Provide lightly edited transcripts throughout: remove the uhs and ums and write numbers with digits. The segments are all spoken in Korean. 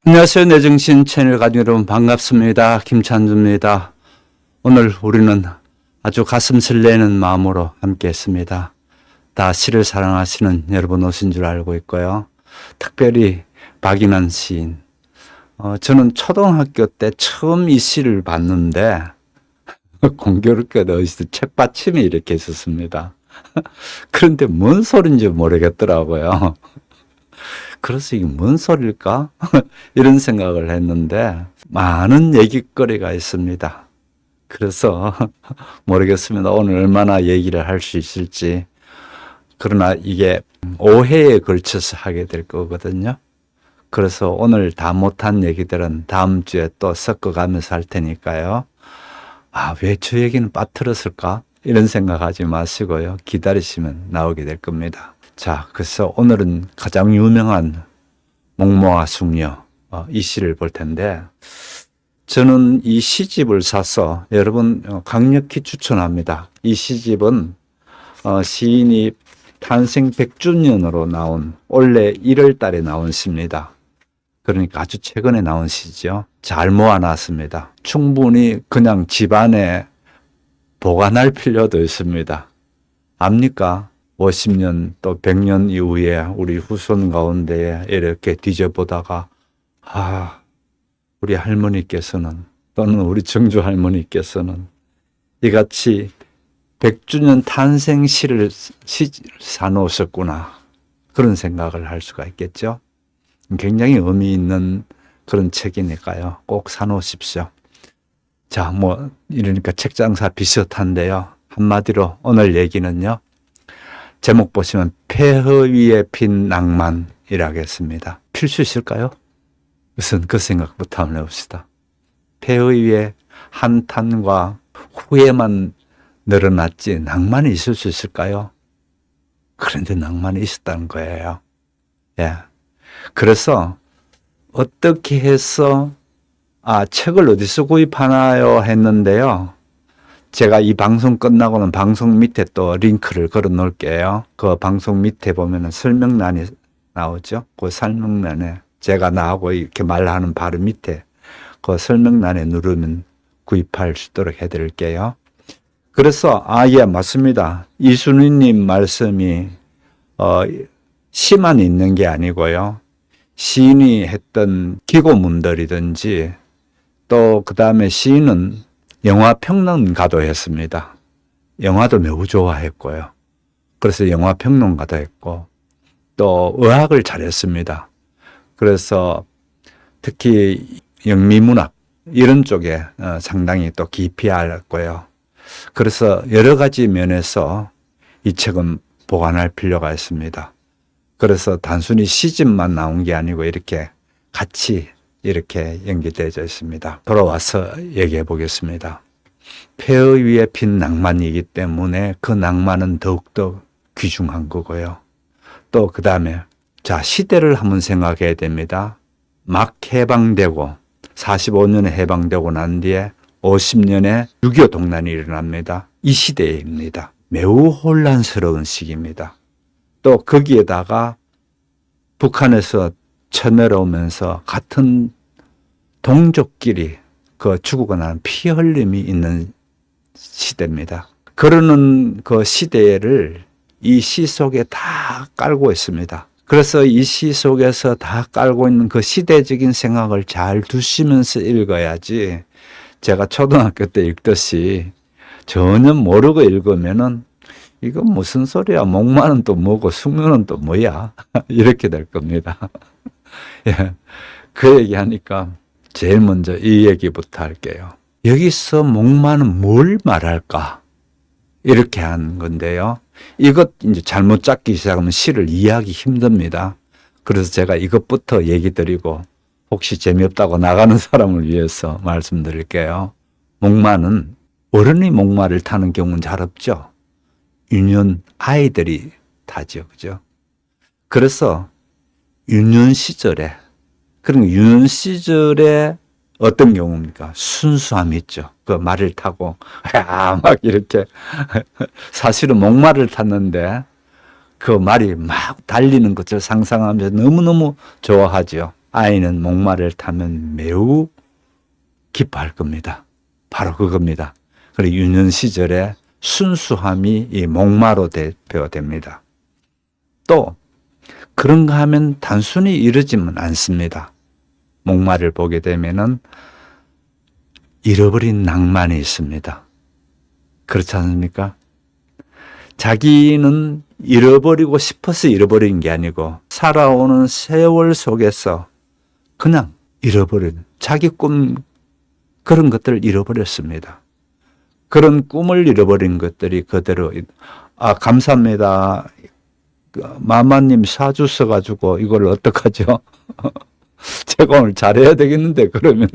안녕하세요. 내 정신 채널 가족 여러분 반갑습니다. 김찬주입니다. 오늘 우리는 아주 가슴 설레는 마음으로 함께 했습니다. 다 시를 사랑하시는 여러분 오신 줄 알고 있고요. 특별히 박인환 시인. 저는 초등학교 때 처음 이 시를 봤는데 공교롭게도 어디서 책받침이 이렇게 있었습니다. 그런데 뭔 소린지 모르겠더라고요. 그래서 이게 뭔 소리일까? 이런 생각을 했는데 많은 얘기거리가 있습니다. 그래서 모르겠습니다. 오늘 얼마나 얘기를 할 수 있을지. 그러나 이게 5회에 걸쳐서 하게 될 거거든요. 그래서 오늘 다 못한 얘기들은 다음 주에 또 섞어가면서 할 테니까요. 왜 저 얘기는 빠뜨렸을까? 이런 생각하지 마시고요. 기다리시면 나오게 될 겁니다. 자, 그래서 오늘은 가장 유명한 목모와 숙녀 이 시를 볼 텐데 저는 이 시집을 사서 여러분 강력히 추천합니다. 이 시집은 시인이 탄생 100주년으로 나온 올해 1월 달에 나온 시입니다. 그러니까 아주 최근에 나온 시죠. 잘 모아놨습니다. 충분히 그냥 집안에 보관할 필요도 있습니다. 압니까? 50년 또 100년 이후에 우리 후손 가운데 이렇게 뒤져보다가 우리 할머니께서는 또는 우리 정주 할머니께서는 이같이 100주년 탄생 시를 사놓으셨구나 그런 생각을 할 수가 있겠죠. 굉장히 의미 있는 그런 책이니까요. 꼭 사놓으십시오. 자, 이러니까 책장사 비슷한데요. 한마디로 오늘 얘기는요. 제목 보시면 폐허 위에 핀 낭만이라고 했습니다. 필 수 있을까요? 우선 그 생각부터 한번 해봅시다. 폐허 위에 한탄과 후회만 늘어났지 낭만이 있을 수 있을까요? 그런데 낭만이 있었다는 거예요. 예. 그래서 어떻게 해서 책을 어디서 구입하나요? 했는데요. 제가 이 방송 끝나고는 방송 밑에 또 링크를 걸어 놓을게요. 그 방송 밑에 보면은 설명란이 나오죠. 그 설명란에 제가 나하고 이렇게 말하는 바로 밑에 그 설명란에 누르면 구입할 수 있도록 해드릴게요. 그래서 예, 맞습니다. 이순희님 말씀이 시만 있는 게 아니고요. 시인이 했던 기고문들이든지 또 그 다음에 시인은 영화 평론가도 했습니다. 영화도 매우 좋아했고요. 그래서 영화 평론가도 했고 또 의학을 잘했습니다. 그래서 특히 영미문학 이런 쪽에 상당히 또 깊이 알았고요. 그래서 여러 가지 면에서 이 책은 보관할 필요가 있습니다. 그래서 단순히 시집만 나온 게 아니고 이렇게 같이 이렇게 연결되어 있습니다. 돌아와서 얘기해 보겠습니다. 폐허 위에 핀 낭만이기 때문에 그 낭만은 더욱더 귀중한 거고요. 또 그 다음에 시대를 한번 생각해야 됩니다. 막 해방되고 45년에 해방되고 난 뒤에 50년에 6.25 동란이 일어납니다. 이 시대입니다. 매우 혼란스러운 시기입니다. 또 거기에다가 북한에서 쳐내려오면서 같은 동족끼리 죽어가는 피 흘림이 있는 시대입니다. 그러는 그 시대를 이 시 속에 다 깔고 있습니다. 그래서 이 시 속에서 다 깔고 있는 그 시대적인 생각을 잘 두시면서 읽어야지 제가 초등학교 때 읽듯이 전혀 모르고 읽으면은 이건 무슨 소리야? 목마는 또 뭐고 숙녀는 또 뭐야? 이렇게 될 겁니다. 예, 그 얘기하니까 제일 먼저 이 얘기부터 할게요. 여기서 목마는 뭘 말할까? 이렇게 한 건데요. 이것 이제 잘못 잡기 시작하면 시를 이해하기 힘듭니다. 그래서 제가 이것부터 얘기 드리고 혹시 재미없다고 나가는 사람을 위해서 말씀드릴게요. 목마는 어른이 목마를 타는 경우는 잘 없죠. 유년 아이들이 타죠. 그죠? 그래서 유년 시절에 어떤 경우입니까? 순수함이 있죠. 그 말을 타고 막 이렇게 사실은 목말을 탔는데 그 말이 막 달리는 것을 상상하면서 너무너무 좋아하죠. 아이는 목마를 타면 매우 기뻐할 겁니다. 바로 그겁니다. 그리고 유년 시절에 순수함이 이 목마로 대표됩니다. 또 그런가 하면 단순히 이러지는 않습니다. 목마를 보게 되면은 잃어버린 낭만이 있습니다. 그렇지 않습니까? 자기는 잃어버리고 싶어서 잃어버린 게 아니고 살아오는 세월 속에서 그냥 잃어버린 자기 꿈 그런 것들을 잃어버렸습니다. 그런 꿈을 잃어버린 것들이 그대로 감사합니다. 마마님 사주서 가지고 이걸 어떡하죠? 제가 오늘 잘해야 되겠는데 그러면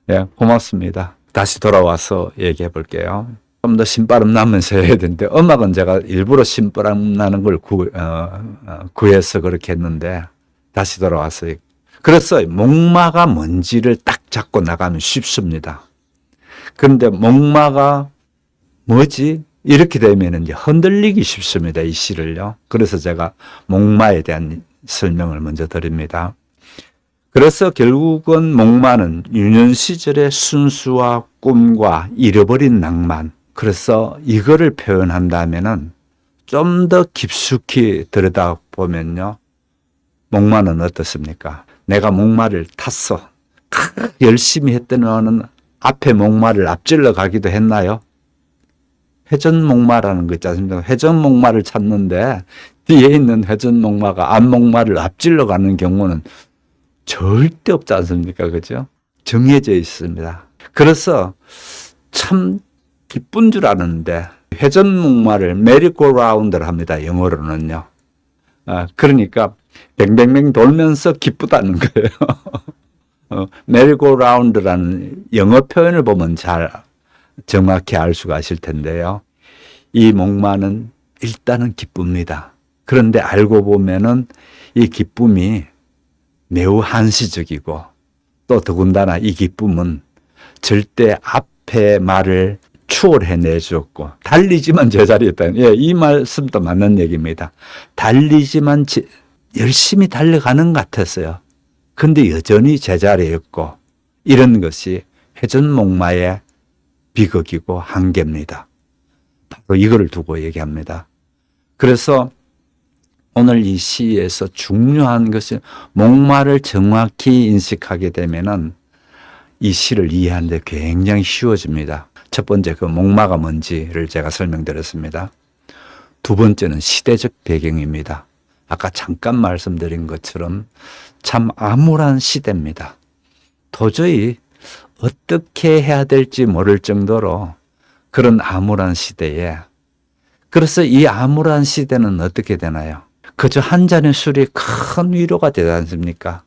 예, 고맙습니다. 다시 돌아와서 얘기해 볼게요. 좀 더 신바람 나면서 해야 되는데 음악은 제가 일부러 신바람 나는 걸 구해서 그렇게 했는데 다시 돌아와서 그래서 목마가 뭔지를 딱 잡고 나가면 쉽습니다. 그런데 목마가 뭐지? 이렇게 되면 이제 흔들리기 쉽습니다. 이 시를요. 그래서 제가 목마에 대한 설명을 먼저 드립니다. 그래서 결국은 목마는 유년 시절의 순수와 꿈과 잃어버린 낭만. 그래서 이거를 표현한다면은 좀 더 깊숙이 들여다보면요. 목마는 어떻습니까? 내가 목마를 탔어. 열심히 했더니는 앞에 목마를 앞질러 가기도 했나요? 회전 목마라는 거 있지 않습니까? 회전 목마를 찾는데 뒤에 있는 회전 목마가 앞 목마를 앞질러 가는 경우는 절대 없지 않습니까? 그죠? 정해져 있습니다. 그래서 참 기쁜 줄 아는데 회전 목마를 메리고라운드를 합니다. 영어로는요. 그러니까 뱅뱅뱅 돌면서 기쁘다는 거예요. 메리고라운드라는 영어 표현을 보면 잘 정확히 알 수가 있을 텐데요. 이 목마는 일단은 기쁩니다. 그런데 알고 보면은 이 기쁨이 매우 한시적이고 또 더군다나 이 기쁨은 절대 앞에 말을 추월해내 주었고 달리지만 제자리에 있다. 예, 이 말씀도 맞는 얘기입니다. 달리지만 열심히 달려가는 것 같았어요. 근데 여전히 제자리에 있고 이런 것이 회전목마의 비극이고 한계입니다. 바로 이거를 두고 얘기합니다. 그래서 오늘 이 시에서 중요한 것이 목마를 정확히 인식하게 되면은 이 시를 이해하는 데 굉장히 쉬워집니다. 첫 번째 그 목마가 뭔지를 제가 설명드렸습니다. 두 번째는 시대적 배경입니다. 아까 잠깐 말씀드린 것처럼 참 암울한 시대입니다. 도저히 어떻게 해야 될지 모를 정도로 그런 암울한 시대에 그래서 이 암울한 시대는 어떻게 되나요? 그저 한 잔의 술이 큰 위로가 되지 않습니까?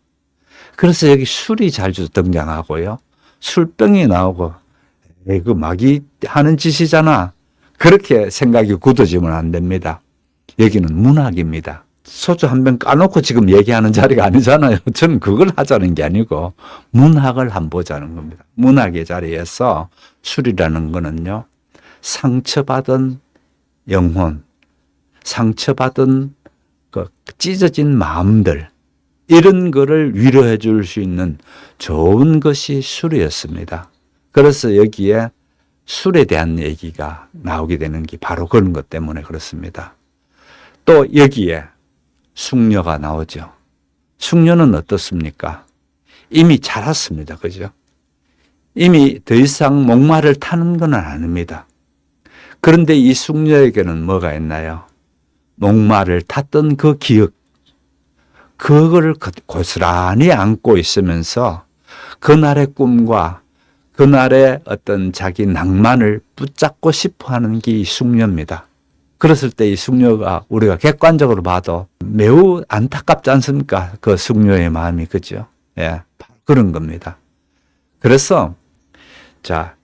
그래서 여기 술이 자주 등장하고요. 술병이 나오고 그 마귀 하는 짓이잖아. 그렇게 생각이 굳어지면 안 됩니다. 여기는 문학입니다. 소주 한 병 까놓고 지금 얘기하는 자리가 아니잖아요. 저는 그걸 하자는 게 아니고 문학을 한번 보자는 겁니다. 문학의 자리에서 술이라는 거는요. 상처받은 영혼, 상처받은 그 찢어진 마음들 이런 거를 위로해 줄 수 있는 좋은 것이 술이었습니다. 그래서 여기에 술에 대한 얘기가 나오게 되는 게 바로 그런 것 때문에 그렇습니다. 또 여기에 숙녀가 나오죠. 숙녀는 어떻습니까? 이미 자랐습니다. 그죠? 이미 더 이상 목마를 타는 건 아닙니다. 그런데 이 숙녀에게는 뭐가 있나요? 목마를 탔던 그 기억, 그거를 고스란히 안고 있으면서 그날의 꿈과 그날의 어떤 자기 낭만을 붙잡고 싶어 하는 게 이 숙녀입니다. 그랬을 때 이 숙녀가 우리가 객관적으로 봐도 매우 안타깝지 않습니까? 그 숙녀의 마음이, 그죠? 예, 그런 겁니다. 그래서, 자,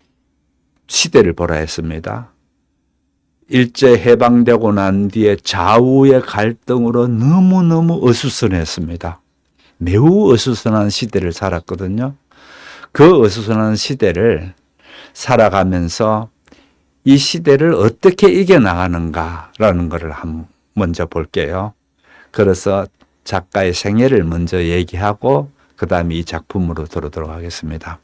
시대를 보라 했습니다. 일제 해방되고 난 뒤에 좌우의 갈등으로 너무너무 어수선했습니다. 매우 어수선한 시대를 살았거든요. 그 어수선한 시대를 살아가면서 이 시대를 어떻게 이겨나가는가라는 것을 먼저 볼게요. 그래서 작가의 생애를 먼저 얘기하고 그 다음에 이 작품으로 들어오도록 하겠습니다.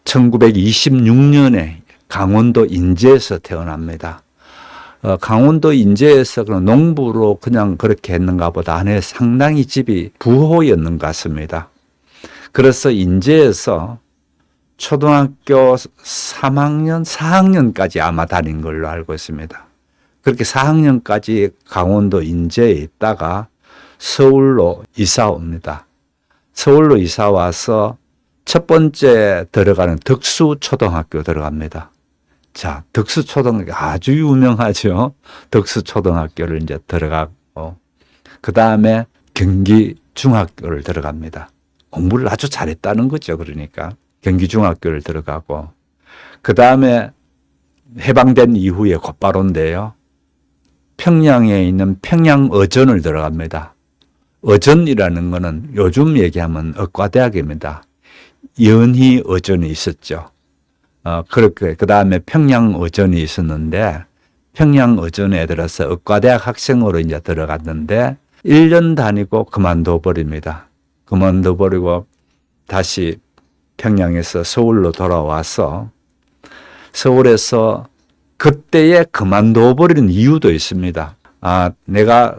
1926년에 강원도 인제에서 태어납니다. 강원도 인제에서 그런 농부로 그냥 그렇게 했는가 보다 안에 상당히 집이 부호였는 것 같습니다. 그래서 인제에서 초등학교 3학년, 4학년까지 아마 다닌 걸로 알고 있습니다. 그렇게 4학년까지 강원도 인제에 있다가 서울로 이사 옵니다. 서울로 이사 와서 첫 번째 들어가는 덕수초등학교 들어갑니다. 자, 덕수초등학교 아주 유명하죠. 덕수초등학교를 이제 들어가고 그 다음에 경기중학교를 들어갑니다. 공부를 아주 잘했다는 거죠. 그러니까 경기중학교를 들어가고 그 다음에 해방된 이후에 곧바로인데요. 평양에 있는 평양어전을 들어갑니다. 어전이라는 거는 요즘 얘기하면 의과대학입니다. 연희어전이 있었죠. 그렇게 그 다음에 평양어전이 있었는데 평양어전에 들어서 의과대학 학생으로 이제 들어갔는데 1년 다니고 그만둬 버립니다. 그만둬 버리고 다시 평양에서 서울로 돌아와서 서울에서 그때에 그만둬 버리는 이유도 있습니다. 내가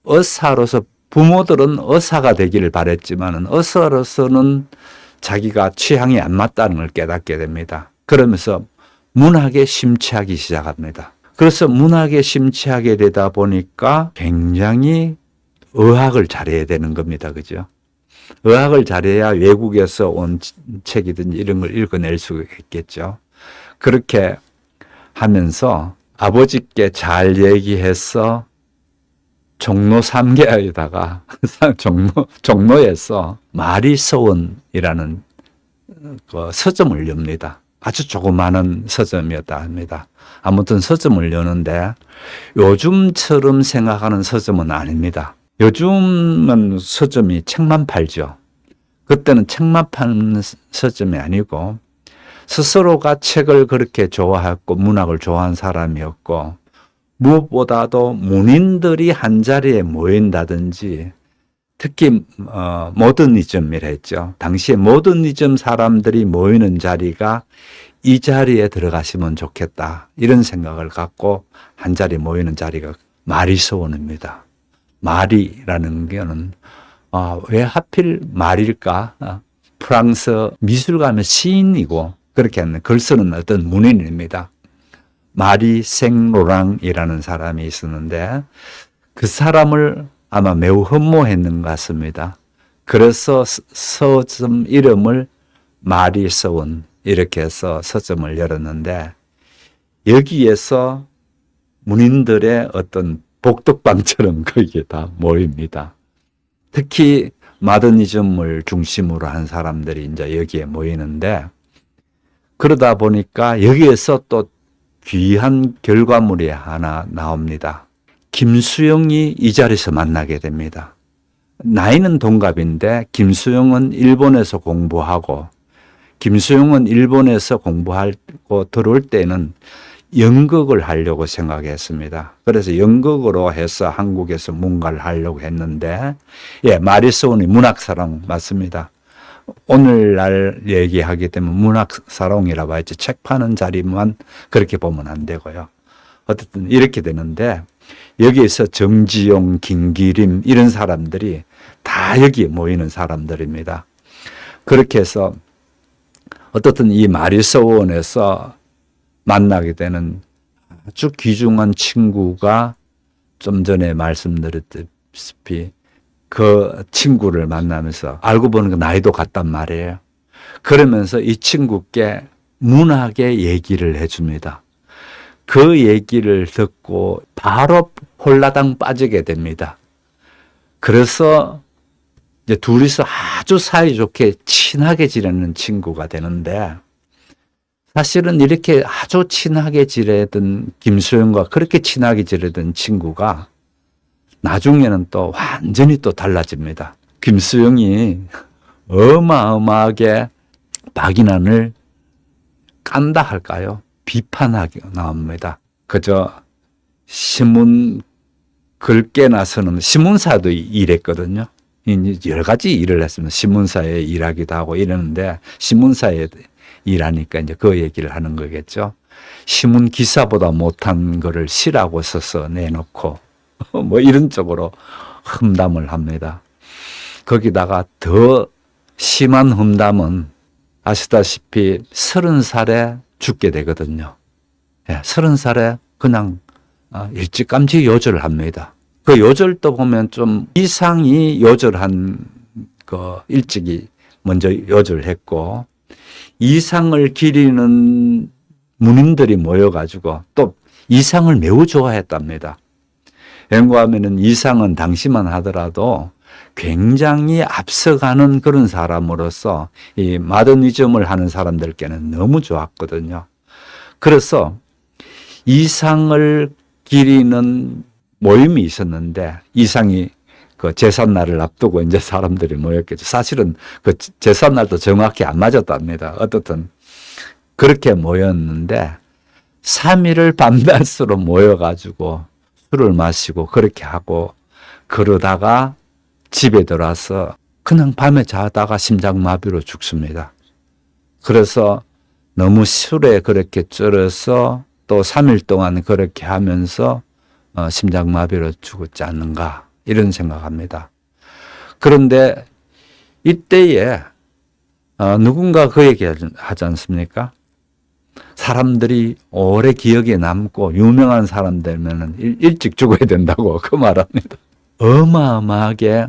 의사로서 부모들은 의사가 되기를 바랬지만 의사로서는 자기가 취향이 안 맞다는 걸 깨닫게 됩니다. 그러면서 문학에 심취하기 시작합니다. 그래서 문학에 심취하게 되다 보니까 굉장히 의학을 잘해야 되는 겁니다. 그죠? 의학을 잘해야 외국에서 온 책이든지 이런 걸 읽어낼 수 있겠죠. 그렇게 하면서 아버지께 잘 얘기해서 종로 3개에다가 종로에서 마리서원이라는 그 서점을 엽니다. 아주 조그마한 서점이었다 합니다. 아무튼 서점을 여는데 요즘처럼 생각하는 서점은 아닙니다. 요즘은 서점이 책만 팔죠. 그때는 책만 파는 서점이 아니고 스스로가 책을 그렇게 좋아했고 문학을 좋아하는 사람이었고 무엇보다도 문인들이 한자리에 모인다든지 특히 모더니즘이라 했죠. 당시에 모더니즘 사람들이 모이는 자리가 이 자리에 들어가시면 좋겠다. 이런 생각을 갖고 한자리에 모이는 자리가 마리서원입니다. 마리라는 게는 왜 하필 마리일까? 프랑스 미술가면 시인이고 그렇게 하는 글 쓰는 어떤 문인입니다. 마리 생로랑이라는 사람이 있었는데 그 사람을 아마 매우 흠모했는 것 같습니다. 그래서 서점 이름을 마리서원 이렇게 해서 서점을 열었는데 여기에서 문인들의 어떤 복덕방처럼 거기에 다 모입니다. 특히 마더니즘을 중심으로 한 사람들이 이제 여기에 모이는데 그러다 보니까 여기에서 또 귀한 결과물이 하나 나옵니다. 김수영이 이 자리에서 만나게 됩니다. 나이는 동갑인데 김수영은 일본에서 공부하고 김수영은 일본에서 공부하고 들어올 때는 연극을 하려고 생각했습니다. 그래서 연극으로 해서 한국에서 뭔가를 하려고 했는데 마리서원이 문학사랑 맞습니다. 오늘날 얘기하게 되면 문학사롱이라고 했지 책 파는 자리만 그렇게 보면 안 되고요. 어쨌든 이렇게 되는데 여기에서 정지용, 김기림 이런 사람들이 다 여기에 모이는 사람들입니다. 그렇게 해서 어떻든 이 마리서원에서 만나게 되는 아주 귀중한 친구가 좀 전에 말씀드렸다시피 그 친구를 만나면서 알고 보니까 나이도 같단 말이에요. 그러면서 이 친구께 문학의 얘기를 해줍니다. 그 얘기를 듣고 바로 홀라당 빠지게 됩니다. 그래서 이제 둘이서 아주 사이좋게 친하게 지내는 친구가 되는데 사실은 이렇게 아주 친하게 지내던 김수영과 그렇게 친하게 지내던 친구가 나중에는 또 완전히 또 달라집니다. 김수영이 어마어마하게 박인환을 깐다 할까요? 비판하게 나옵니다. 그저 신문 글게 나서는 신문사도 일했거든요. 여러 가지 일을 했습니다. 신문사에 일하기도 하고 이러는데 신문사에 일하니까 이제 그 얘기를 하는 거겠죠. 신문 기사보다 못한 거를 시라고 써서 내놓고 뭐 이런 쪽으로 험담을 합니다. 거기다가 더 심한 험담은 아시다시피 30살에 죽게 되거든요. 30살에 그냥 일찌감치 요절을 합니다. 그 요절도 보면 좀 이상이 요절한 거 일찍이 먼저 요절했고 이상을 기리는 문인들이 모여가지고 또 이상을 매우 좋아했답니다. 왜냐하면 이상은 당시만 하더라도 굉장히 앞서가는 그런 사람으로서 이 마더니즘을 하는 사람들께는 너무 좋았거든요. 그래서 이상을 기리는 모임이 있었는데 이상이 그 제삿날을 앞두고 이제 사람들이 모였겠죠. 사실은 그 제삿날도 정확히 안 맞았답니다. 어떻든 그렇게 모였는데 3일을 밤낮으로 모여가지고 술을 마시고 그렇게 하고 그러다가 집에 들어와서 그냥 밤에 자다가 심장마비로 죽습니다. 그래서 너무 술에 그렇게 쩔어서 또 3일 동안 그렇게 하면서 심장마비로 죽었지 않는가 이런 생각합니다. 그런데 이때에 누군가 그 얘기 하지 않습니까? 사람들이 오래 기억에 남고 유명한 사람들면은 일찍 죽어야 된다고 그 말합니다. 어마어마하게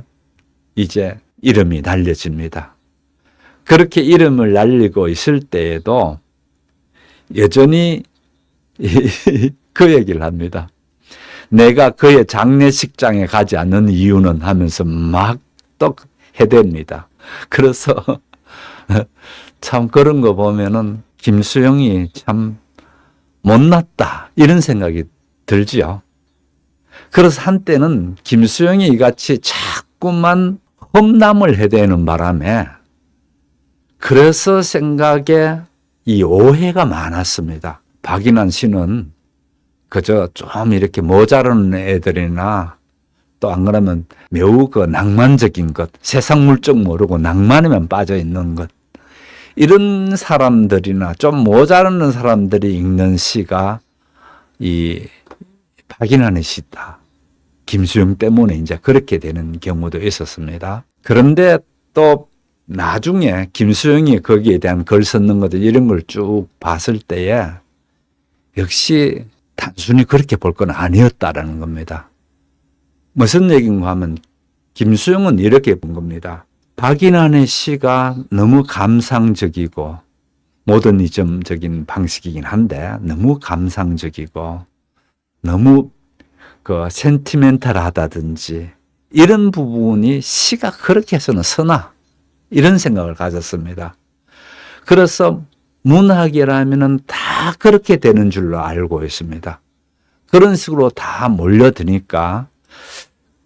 이제 이름이 날려집니다. 그렇게 이름을 날리고 있을 때에도 여전히 그 얘기를 합니다. 내가 그의 장례식장에 가지 않는 이유는 하면서 막 또 해댑니다. 그래서 참 그런 거 보면은 김수영이 참 못났다 이런 생각이 들지요. 그래서 한때는 김수영이 이같이 자꾸만 험담을 해대는 바람에 그래서 생각에 이 오해가 많았습니다. 박인환 씨는 그저 좀 이렇게 모자라는 애들이나 또 안 그러면 매우 그 낭만적인 것, 세상 물정 모르고 낭만에만 빠져 있는 것 이런 사람들이나 좀 모자라는 사람들이 읽는 시가 이 박인환의 시다. 김수영 때문에 이제 그렇게 되는 경우도 있었습니다. 그런데 또 나중에 김수영이 거기에 대한 글 썼는 것들 이런 걸 쭉 봤을 때에 역시 단순히 그렇게 볼 건 아니었다라는 겁니다. 무슨 얘기인가 하면 김수영은 이렇게 본 겁니다. 박인환의 시가 너무 감상적이고 모더니즘적인 방식이긴 한데 너무 감상적이고 너무 그 센티멘탈하다든지 이런 부분이 시가 그렇게 해서는 서나 이런 생각을 가졌습니다. 그래서 문학이라면은 다 그렇게 되는 줄로 알고 있습니다. 그런 식으로 다 몰려드니까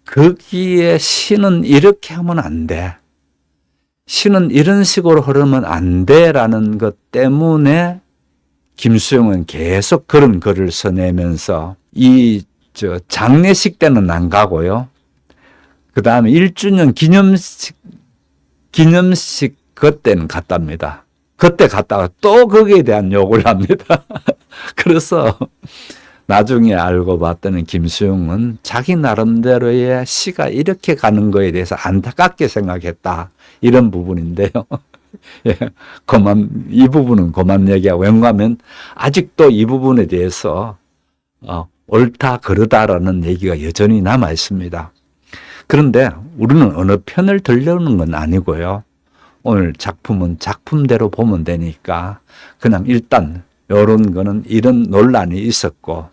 거기에 시는 이렇게 하면 안 돼. 시는 이런 식으로 흐르면 안 돼라는 것 때문에 김수영은 계속 그런 글을 써내면서 장례식 때는 안 가고요. 그 다음에 1주년 기념식 그때는 갔답니다. 그때 갔다가 또 거기에 대한 욕을 합니다. 그래서 나중에 알고 봤더니 김수영은 자기 나름대로의 시가 이렇게 가는 거에 대해서 안타깝게 생각했다. 이런 부분인데요. 예, 이 부분은 그만 얘기하고, 왜냐하면 아직도 이 부분에 대해서 옳다, 그러다라는 얘기가 여전히 남아 있습니다. 그런데 우리는 어느 편을 들려오는 건 아니고요. 오늘 작품은 작품대로 보면 되니까 그냥 일단 이런 거는 이런 논란이 있었고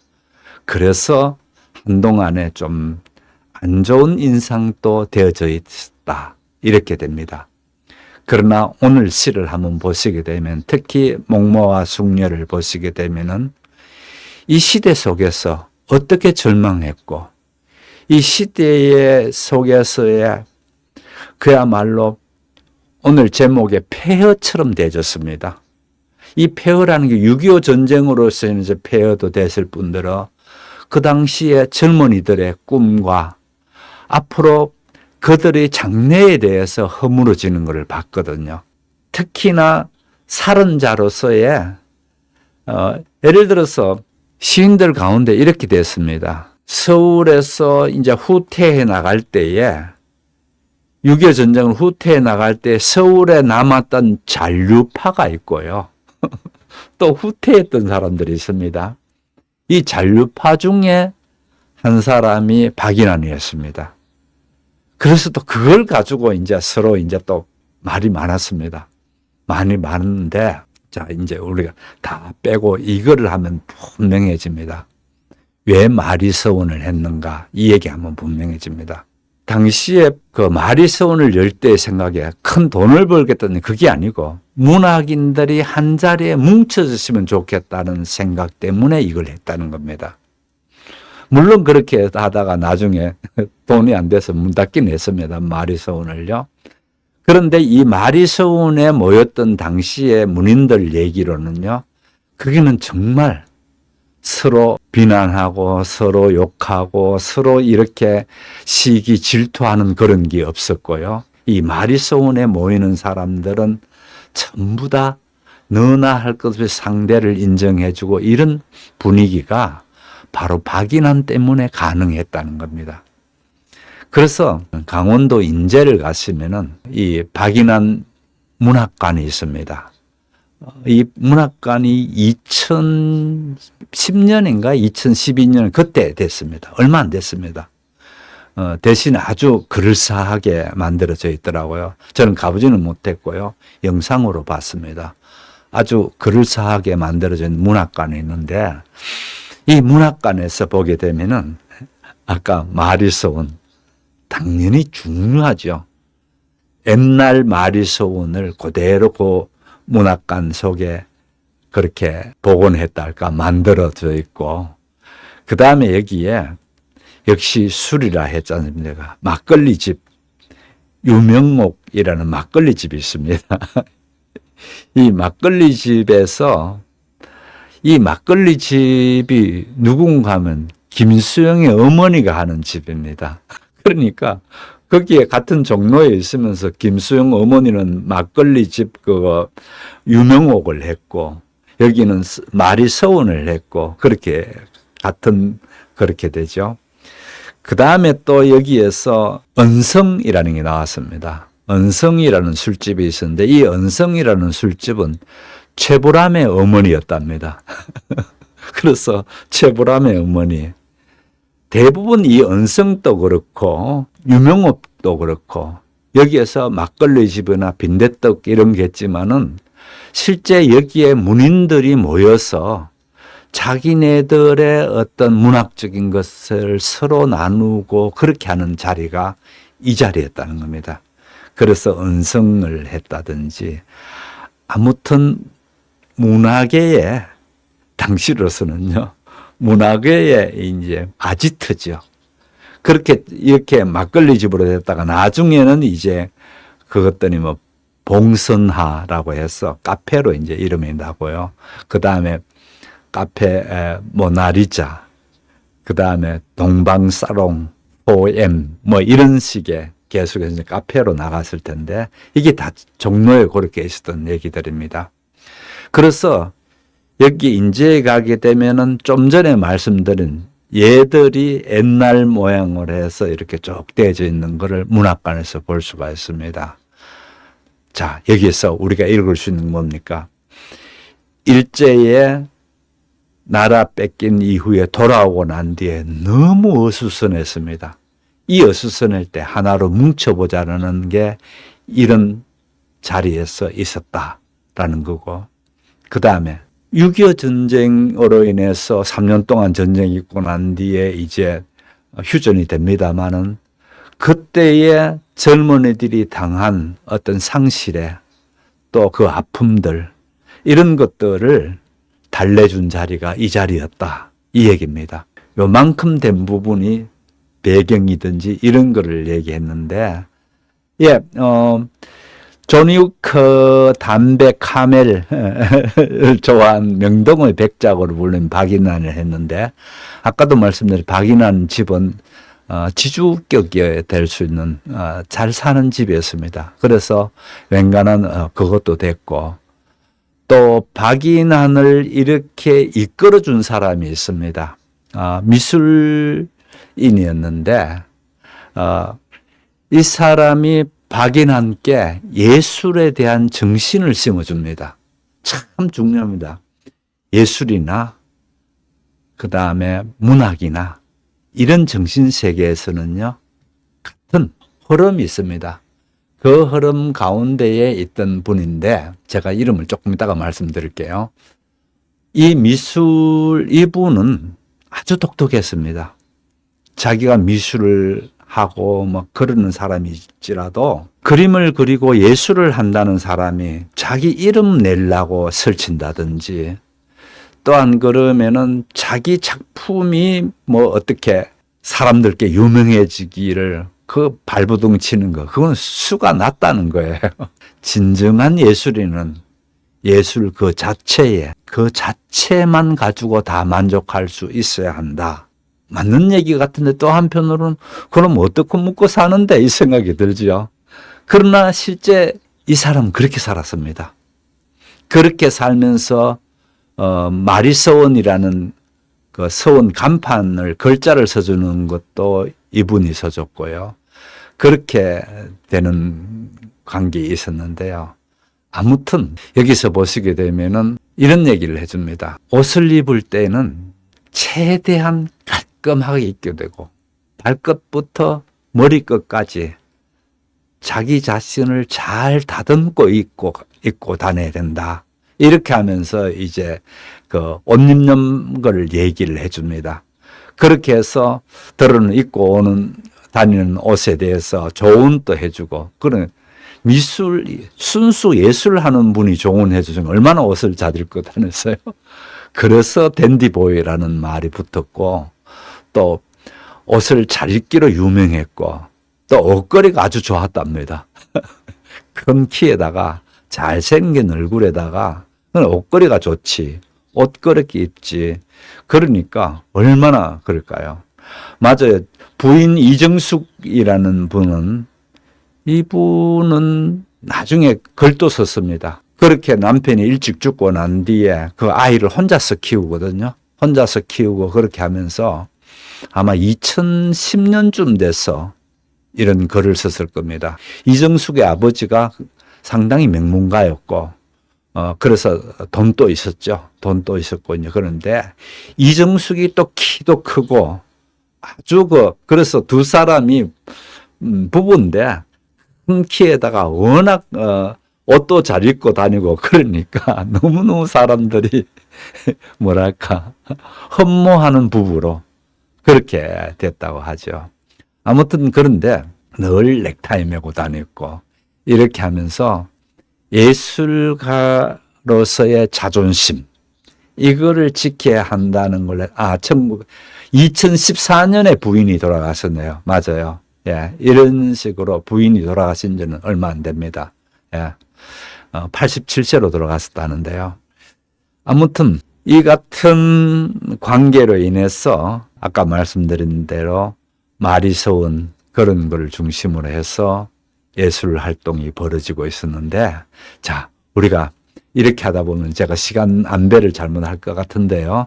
그래서 한동안에 좀 안 좋은 인상도 되어져 있다. 이렇게 됩니다. 그러나 오늘 시를 한번 보시게 되면 특히 목모와 숙녀를 보시게 되면은 이 시대 속에서 어떻게 절망했고 이 시대의 속에서의 그야말로 오늘 제목에 폐허처럼 되어졌습니다. 이 폐허라는 게 6.25 전쟁으로서 이제 폐허도 됐을 뿐더러 그 당시에 젊은이들의 꿈과 앞으로 그들의 장래에 대해서 허물어지는 것을 봤거든요. 특히나 살인자로서의 예를 들어서 시인들 가운데 이렇게 됐습니다. 서울에서 이제 후퇴해 나갈 때에 6.25 전쟁을 후퇴해 나갈 때 서울에 남았던 잔류파가 있고요. 또 후퇴했던 사람들이 있습니다. 이 잔류파 중에 한 사람이 박인환이었습니다. 그래서 또 그걸 가지고 이제 서로 이제 또 말이 많았습니다. 많이 많은데, 자, 이제 우리가 다 빼고 이거를 하면 분명해집니다. 왜 마리서원을 했는가? 이 얘기하면 분명해집니다. 당시에 그 마리서원을 열 때 생각에 큰 돈을 벌겠다는 그게 아니고 문학인들이 한 자리에 뭉쳐졌으면 좋겠다는 생각 때문에 이걸 했다는 겁니다. 물론 그렇게 하다가 나중에 돈이 안 돼서 문 닫긴 했습니다. 마리서원을요. 그런데 이 마리서원에 모였던 당시의 문인들 얘기로는요. 거기는 정말 서로 비난하고 서로 욕하고 서로 이렇게 시기 질투하는 그런 게 없었고요. 이 마리서원에 모이는 사람들은 전부 다 너나 할 것 없이 상대를 인정해주고 이런 분위기가 바로 박인환 때문에 가능했다는 겁니다. 그래서 강원도 인제를 가시면은 이 박인환 문학관이 있습니다. 이 문학관이 2010년인가 2012년 그때 됐습니다. 얼마 안 됐습니다. 대신 아주 그럴싸하게 만들어져 있더라고요. 저는 가보지는 못했고요. 영상으로 봤습니다. 아주 그럴싸하게 만들어진 문학관이 있는데 이 문학관에서 보게 되면은 아까 마리서원 당연히 중요하죠. 옛날 마리서원을 그대로 그 문학관 속에 그렇게 복원했다 할까 만들어져 있고 그 다음에 여기에 역시 술이라 했지 않습니까? 막걸리집 유명옥이라는 막걸리집이 있습니다. 이 막걸리집에서 이 막걸리집이 누군가 하면 김수영의 어머니가 하는 집입니다. 그러니까 거기에 같은 종로에 있으면서 김수영 어머니는 막걸리집 그거 유명옥을 했고 여기는 마리서원을 했고 그렇게 같은 그렇게 되죠. 그 다음에 또 여기에서 언성이라는 게 나왔습니다. 언성이라는 술집이 있었는데 이 언성이라는 술집은 최보람의 어머니였답니다. 그래서 최보람의 어머니 대부분 이 언성도 그렇고 유명옥도 그렇고 여기에서 막걸리집이나 빈대떡 이런 게 있지만은 실제 여기에 문인들이 모여서 자기네들의 어떤 문학적인 것을 서로 나누고 그렇게 하는 자리가 이 자리였다는 겁니다. 그래서 언성을 했다든지 아무튼 문학계의 당시로서는요. 문학계의 이제 아지트죠. 그렇게 이렇게 막걸리집으로 됐다가 나중에는 이제 그것들이 뭐 봉선하라고 해서 카페로 이제 이름이 나고요. 그 다음에 카페 모나리자, 그 다음에 동방사롱, OM 뭐 이런 식의 계속해서 이제 카페로 나갔을 텐데 이게 다 종로에 그렇게 있었던 얘기들입니다. 그래서 여기 인제에 가게 되면은 좀 전에 말씀드린 얘들이 옛날 모양으로 해서 이렇게 쭉 떼져 있는 것을 문학관에서 볼 수가 있습니다. 자, 여기에서 우리가 읽을 수 있는 건 뭡니까? 일제에 나라 뺏긴 이후에 돌아오고 난 뒤에 너무 어수선했습니다. 이 어수선할 때 하나로 뭉쳐보자는 게 이런 자리에서 있었다라는 거고 그 다음에 6.25 전쟁으로 인해서 3년 동안 전쟁이 있고 난 뒤에 이제 휴전이 됩니다마는 그때의 젊은이들이 당한 어떤 상실에 또 그 아픔들 이런 것들을 달래준 자리가 이 자리였다. 이 얘기입니다. 요만큼 된 부분이 배경이든지 이런 거를 얘기했는데 예, 존 위커 담배 카멜을 좋아한 명동의 백작으로 불린 박인환을 했는데, 아까도 말씀드린 박인환 집은 지주격이 될 수 있는 잘 사는 집이었습니다. 그래서 웬간한 그것도 됐고, 또 박인환을 이렇게 이끌어준 사람이 있습니다. 미술인이었는데 이 사람이 박인환께 예술에 대한 정신을 심어줍니다. 참 중요합니다. 예술이나 그 다음에 문학이나 이런 정신세계에서는요, 같은 흐름이 있습니다. 그 흐름 가운데에 있던 분인데, 제가 이름을 조금 이따가 말씀드릴게요. 이분은 아주 독특했습니다. 자기가 미술을 하고 뭐 그러는 사람일지라도 그림을 그리고 예술을 한다는 사람이 자기 이름 내려고 설친다든지, 또한 그러면은 자기 작품이 뭐 어떻게 사람들께 유명해지기를 그 발버둥 치는 거, 그건 수가 낮다는 거예요. 진정한 예술인은 예술 그 자체에, 그 자체만 가지고 다 만족할 수 있어야 한다. 맞는 얘기 같은데, 또 한편으로는 그럼 어떻게 먹고 사는데 이 생각이 들지요. 그러나 실제 이 사람은 그렇게 살았습니다. 그렇게 살면서 마리서원이라는 그 서원 간판을, 글자를 써주는 것도 이분이 써줬고요. 그렇게 되는 관계에 있었는데요. 아무튼 여기서 보시게 되면은 이런 얘기를 해줍니다. 옷을 입을 때는 최대한 깔끔하게 입게 되고, 발끝부터 머리끝까지 자기 자신을 잘 다듬고 입고 다녀야 된다. 이렇게 하면서 이제 그 옷 입는 걸 얘기를 해줍니다. 그렇게 해서 들어는 입고 다니는 옷에 대해서 조언도 해주고, 그런 순수 예술하는 분이 조언해주면 얼마나 옷을 잘 입고 다녔어요. 그래서 댄디보이라는 말이 붙었고, 또 옷을 잘 입기로 유명했고, 또 옷걸이가 아주 좋았답니다. 큰 키에다가 잘생긴 얼굴에다가 옷걸이가 좋지, 옷 그렇게 입지. 그러니까 얼마나 그럴까요? 맞아요. 부인 이정숙이라는 분은, 이분은 나중에 글도 썼습니다. 그렇게 남편이 일찍 죽고 난 뒤에 그 아이를 혼자서 키우거든요. 혼자서 키우고 그렇게 하면서 아마 2010년쯤 돼서 이런 글을 썼을 겁니다. 이정숙의 아버지가 상당히 명문가였고, 그래서 돈도 있었죠. 돈도 있었고, 이제 그런데 이정숙이 또 키도 크고 아주 그래서 두 사람이 부부인데, 큰 키에다가 워낙 옷도 잘 입고 다니고 그러니까 너무너무 사람들이 뭐랄까 흠모하는 부부로 그렇게 됐다고 하죠. 아무튼 그런데 늘 넥타이 메고 다녔고, 이렇게 하면서 예술가로서의 자존심, 이거를 지켜야 한다는 걸, 2014년에 부인이 돌아가셨네요. 맞아요. 예, 이런 식으로 부인이 돌아가신 지는 얼마 안 됩니다. 예, 87세로 돌아가셨다는데요. 아무튼 이 같은 관계로 인해서 아까 말씀드린 대로 마리서원 그런 걸 중심으로 해서 예술 활동이 벌어지고 있었는데, 자, 우리가 이렇게 하다 보면 제가 시간 안배를 잘못할 것 같은데요.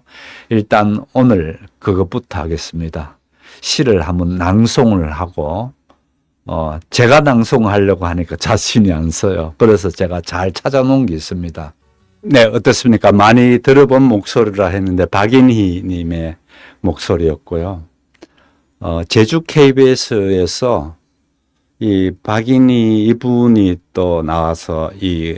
일단 오늘 그것부터 하겠습니다. 시를 한번 낭송을 하고, 제가 낭송하려고 하니까 자신이 안 서요. 그래서 제가 잘 찾아놓은 게 있습니다. 네, 어떻습니까? 많이 들어본 목소리라 했는데 박인희 님의 목소리였고요. 제주 KBS에서 이 박인희 이분이 또 나와서 이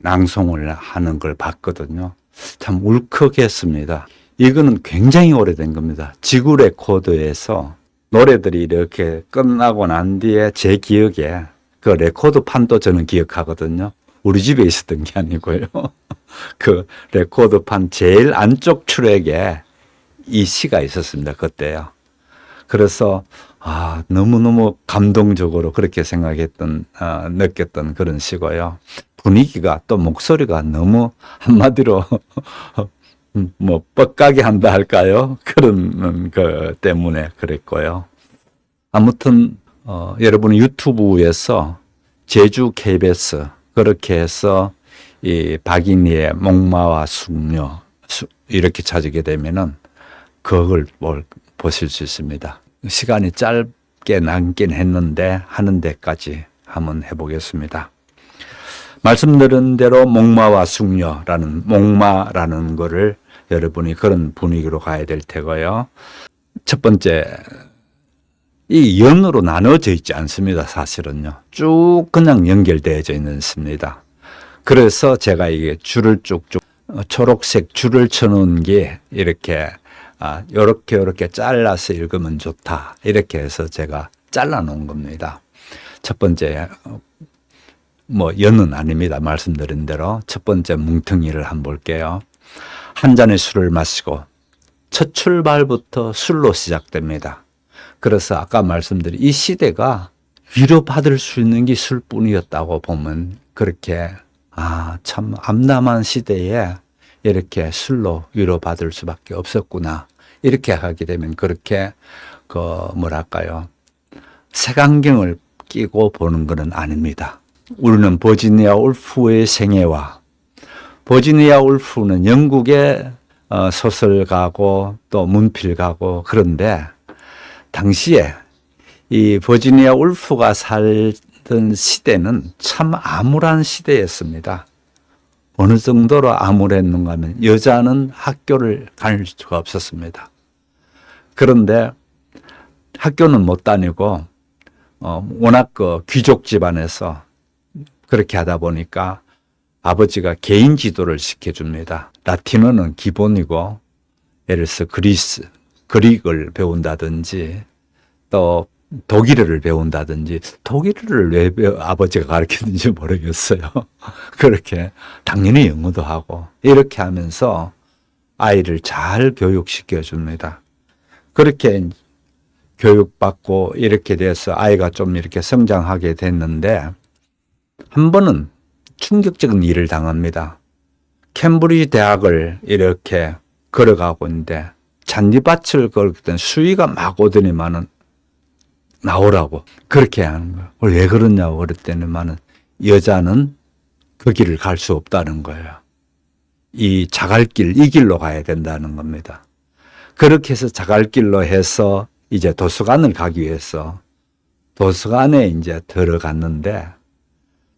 낭송을 하는 걸 봤거든요. 참 울컥했습니다. 이거는 굉장히 오래된 겁니다. 지구 레코드에서 노래들이 이렇게 끝나고 난 뒤에 제 기억에 그 레코드판도 저는 기억하거든요. 우리 집에 있었던 게 아니고요. 그 레코드판 제일 안쪽 트랙에 이 시가 있었습니다. 그때요. 그래서 너무너무 감동적으로 그렇게 생각했던, 느꼈던 그런 시고요. 분위기가 또 목소리가 너무 한마디로 뭐 뻑가게 한다 할까요? 그런 그 때문에 그랬고요. 아무튼 여러분 유튜브에서 제주 KBS 그렇게 해서 이 박인희의 목마와 숙녀 이렇게 찾게 되면은 그걸 보실 수 있습니다. 시간이 짧게 남긴 했는데 하는 데까지 한번 해보겠습니다. 말씀드린 대로 목마와 숙녀라는 목마라는 거를 여러분이 그런 분위기로 가야 될 테고요. 첫 번째, 이 연으로 나눠져 있지 않습니다. 사실은요. 쭉 그냥 연결되어져 있습니다. 그래서 제가 이게 줄을 쭉쭉 초록색 줄을 쳐놓은 게 이렇게 요렇게 잘라서 읽으면 좋다. 이렇게 해서 제가 잘라 놓은 겁니다. 첫 번째, 연은 아닙니다. 말씀드린 대로. 첫 번째 뭉텅이를 한번 볼게요. 한 잔의 술을 마시고 첫 출발부터 술로 시작됩니다. 그래서 아까 말씀드린 이 시대가 위로받을 수 있는 게 술뿐이었다고 보면 그렇게 참 암담한 시대에 이렇게 술로 위로받을 수밖에 없었구나. 이렇게 하게 되면 그렇게 색안경을 끼고 보는 것은 아닙니다. 우리는 버지니아 울프의 생애와 버지니아 울프는 영국의 소설가고 또 문필가고 그런데 당시에 이 버지니아 울프가 살던 시대는 참 암울한 시대였습니다. 어느 정도로 암울했는가 하면 여자는 학교를 다닐 수가 없었습니다. 그런데 학교는 못 다니고 워낙 귀족 집안에서 그렇게 하다 보니까 아버지가 개인 지도를 시켜줍니다. 라틴어는 기본이고 예를 들어서 그릭을 배운다든지 또 독일어를 배운다든지 독일어를 왜 아버지가 가르쳤는지 모르겠어요. 그렇게 당연히 영어도 하고 이렇게 하면서 아이를 잘 교육시켜 줍니다. 그렇게 교육받고 이렇게 돼서 아이가 좀 이렇게 성장하게 됐는데 한 번은 충격적인 일을 당합니다. 캠브리지 대학을 이렇게 걸어가고 있는데 잔디밭을 걸었던 수위가 막 오더니만은 나오라고 그렇게 하는 거예요. 왜 그러냐고 그랬더니만은 여자는 그 길을 갈 수 없다는 거예요. 이 자갈길, 이 길로 가야 된다는 겁니다. 그렇게 해서 자갈길로 해서 이제 도서관을 가기 위해서 도서관에 이제 들어갔는데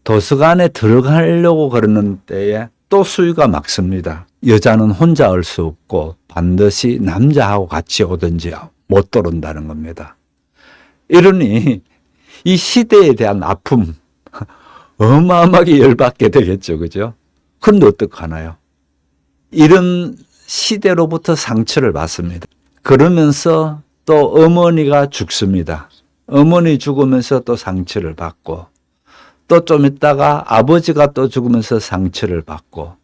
도서관에 들어가려고 그러는 때에 또 수위가 막습니다. 여자는 혼자 올 수 없고 반드시 남자하고 같이 오든지 못 들어온다는 겁니다. 이러니 이 시대에 대한 아픔 어마어마하게 열받게 되겠죠. 그죠? 그런데 어떡하나요? 이런 시대로부터 상처를 받습니다. 그러면서 또 어머니가 죽습니다. 어머니 죽으면서 또 상처를 받고 또 좀 있다가 아버지가 또 죽으면서 상처를 받고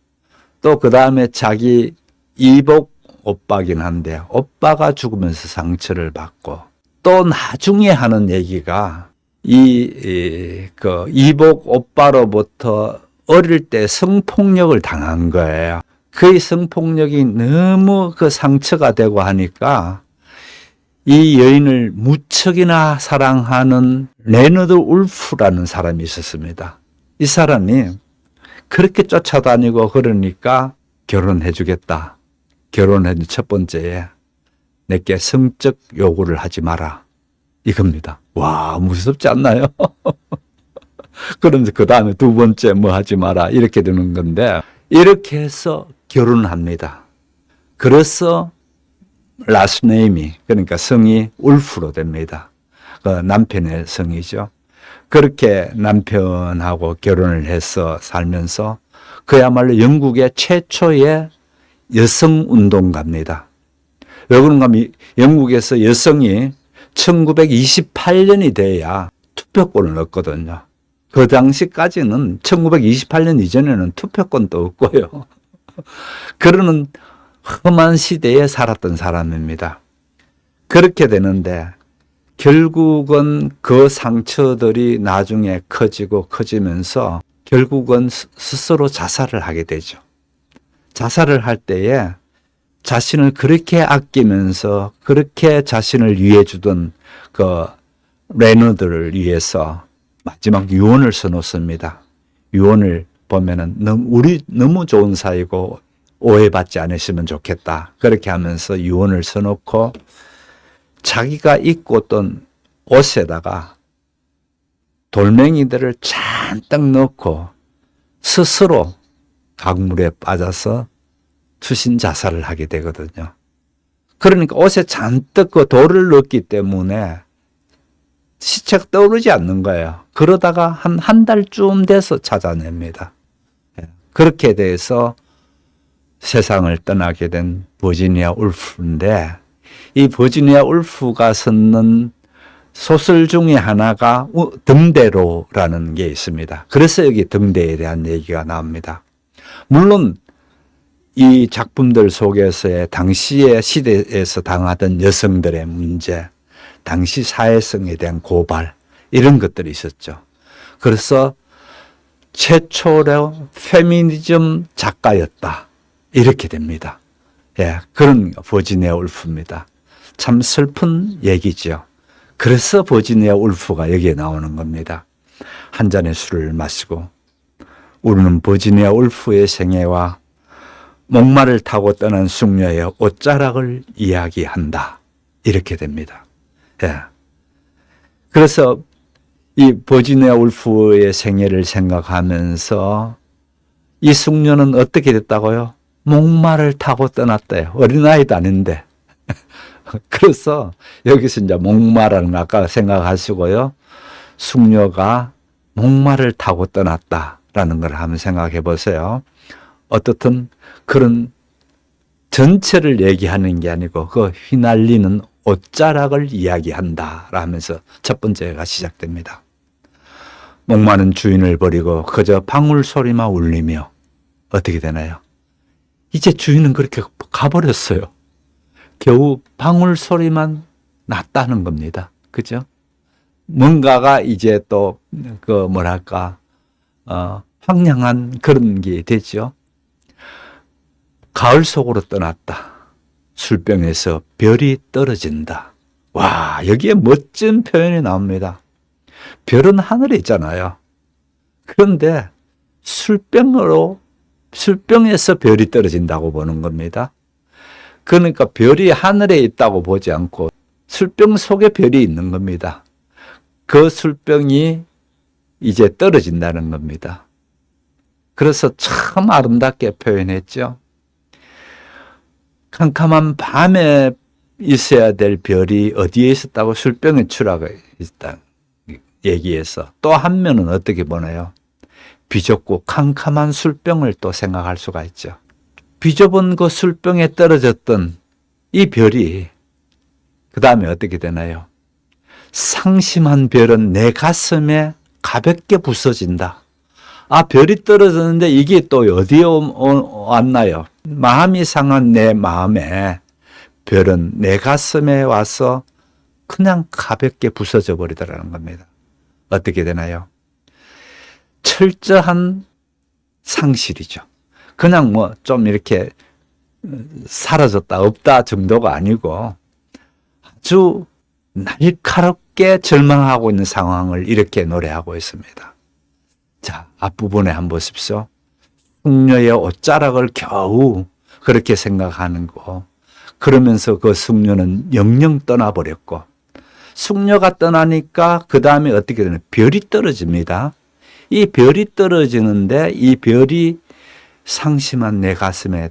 또 그 다음에 자기 이복 오빠긴 한데 오빠가 죽으면서 상처를 받고 또 나중에 하는 얘기가 그 이복 오빠로부터 어릴 때 성폭력을 당한 거예요. 그 성폭력이 너무 그 상처가 되고 하니까 이 여인을 무척이나 사랑하는 레너드 울프라는 사람이 있었습니다. 이 사람이 그렇게 쫓아다니고 그러니까 결혼해 주겠다. 결혼해 첫 번째에 내게 성적 요구를 하지 마라. 이겁니다. 와, 무섭지 않나요? 그런데 그 다음에 두 번째 뭐 하지 마라. 이렇게 되는 건데 이렇게 해서 결혼합니다. 그래서 라스네임이 그러니까 성이 울프로 됩니다. 그 남편의 성이죠. 그렇게 남편하고 결혼을 해서 살면서 그야말로 영국의 최초의 여성운동가입니다. 왜 그런가 하면 영국에서 여성이 1928년이 돼야 투표권을 얻거든요. 그 당시까지는 1928년 이전에는 투표권도 없고요. 그러는 험한 시대에 살았던 사람입니다. 그렇게 되는데 결국은 그 상처들이 나중에 커지면서 결국은 스스로 자살을 하게 되죠. 자살을 할 때에 자신을 그렇게 아끼면서 그렇게 자신을 위해 주던 그 레너드를 위해서 마지막 유언을 써놓습니다. 유언을 보면은 우리 너무 좋은 사이고 오해받지 않으시면 좋겠다. 그렇게 하면서 유언을 써놓고 자기가 입고 있던 옷에다가 돌멩이들을 잔뜩 넣고 스스로 강물에 빠져서 투신 자살을 하게 되거든요. 그러니까 옷에 잔뜩 그 돌을 넣었기 때문에 시체가 떠오르지 않는 거예요. 그러다가 한 달쯤 돼서 찾아냅니다. 그렇게 돼서 세상을 떠나게 된 버지니아 울프인데, 이 버지니아 울프가 썼는 소설 중에 하나가 등대로라는 게 있습니다. 그래서 여기 등대에 대한 얘기가 나옵니다. 물론 이 작품들 속에서의 당시의 시대에서 당하던 여성들의 문제, 당시 사회성에 대한 고발, 이런 것들이 있었죠. 그래서 최초로 페미니즘 작가였다, 이렇게 됩니다. 예, 그런 버지니아 울프입니다. 참 슬픈 얘기죠. 그래서 버지니아 울프가 여기에 나오는 겁니다. 한 잔의 술을 마시고 우리는 버지니아 울프의 생애와 목마를 타고 떠난 숙녀의 옷자락을 이야기한다, 이렇게 됩니다. 예. 그래서 이 버지니아 울프의 생애를 생각하면서 이 숙녀는 어떻게 됐다고요? 목마를 타고 떠났대요. 어린아이도 아닌데. 그래서 여기서 이제 목마라는 거 아까 생각하시고요. 숙녀가 목마를 타고 떠났다라는 걸 한번 생각해 보세요. 어떻든 그런 전체를 얘기하는 게 아니고 그 휘날리는 옷자락을 이야기한다 라면서 첫 번째가 시작됩니다. 목마른 주인을 버리고 그저 방울 소리만 울리며 어떻게 되나요? 이제 주인은 그렇게 가버렸어요. 겨우 방울 소리만 났다는 겁니다. 그죠? 뭔가가 이제 또 황량한 그런 게 되죠. 가을 속으로 떠났다. 술병에서 별이 떨어진다. 와, 여기에 멋진 표현이 나옵니다. 별은 하늘에 있잖아요. 그런데 술병에서 별이 떨어진다고 보는 겁니다. 그러니까 별이 하늘에 있다고 보지 않고 술병 속에 별이 있는 겁니다. 그 술병이 이제 떨어진다는 겁니다. 그래서 참 아름답게 표현했죠. 캄캄한 밤에 있어야 될 별이 어디에 있었다고? 술병에 추락해 있다 얘기해서 또 한 면은 어떻게 보나요? 비좁고 캄캄한 술병을 또 생각할 수가 있죠. 비좁은 그 술병에 떨어졌던 이 별이 그 다음에 어떻게 되나요? 상심한 별은 내 가슴에 가볍게 부서진다. 아, 별이 떨어졌는데 이게 또 어디에 왔나요? 마음이 상한 내 마음에 별은 내 가슴에 와서 그냥 가볍게 부서져 버리더라는 겁니다. 어떻게 되나요? 철저한 상실이죠. 그냥 좀 이렇게 사라졌다, 없다 정도가 아니고 아주 날카롭게 절망하고 있는 상황을 이렇게 노래하고 있습니다. 자, 앞부분에 한번 보십시오. 숙녀의 옷자락을 겨우 그렇게 생각하는 거. 그러면서 그 숙녀는 영영 떠나버렸고, 숙녀가 떠나니까 그 다음에 어떻게 되나요? 별이 떨어집니다. 이 별이 떨어지는데 이 별이 상심한 내 가슴에